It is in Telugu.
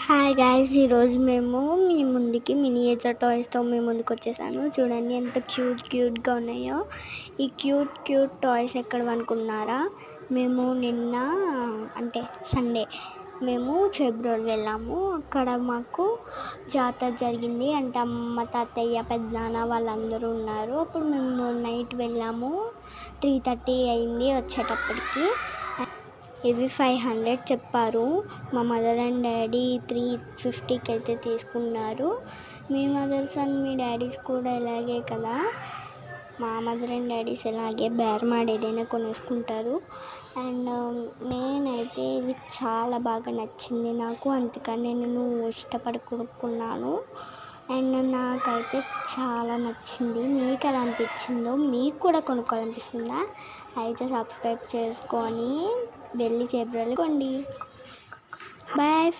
హాయ్ గైస్, ఈరోజు మేము మీ ముందుకి మినియేచర్ టాయ్స్తో మీ ముందుకు వచ్చేసాను. చూడండి ఎంత క్యూట్గా ఉన్నాయో. ఈ క్యూట్ టాయ్స్ ఎక్కడ అనుకున్నారా? మేము నిన్న అంటే సండే మేము ఫిబ్రవరి వెళ్ళాము. అక్కడ మాకు జాతర జరిగింది. అంటే అమ్మ, తాతయ్య, పెద్దనాన్న వాళ్ళందరూ ఉన్నారు. అప్పుడు మేము నైట్ వెళ్ళాము. 3:30 అయింది వచ్చేటప్పటికి. ఇవి 500 చెప్పారు. మా మదర్ అండ్ డాడీ 350కి అయితే తీసుకున్నారు. మీ మదర్స్ అండ్ మీ డాడీస్ కూడా ఇలాగే కదా. మా మదర్ అండ్ డాడీస్ ఇలాగే బేరమాడి ఏదైనా కొనేసుకుంటారు. అండ్ నేనైతే ఇది చాలా బాగా నచ్చింది నాకు, అందుకని నేను ఇష్టపడి కొనుక్కున్నాను. అండ్ నాకైతే చాలా నచ్చింది. మీకు ఎలా అనిపించిందో? మీకు కూడా కొనుక్కోవాలనిపిస్తుందా? అయితే సబ్స్క్రైబ్ చేసుకొని వెళ్ళి చేపలండి. Bye friends.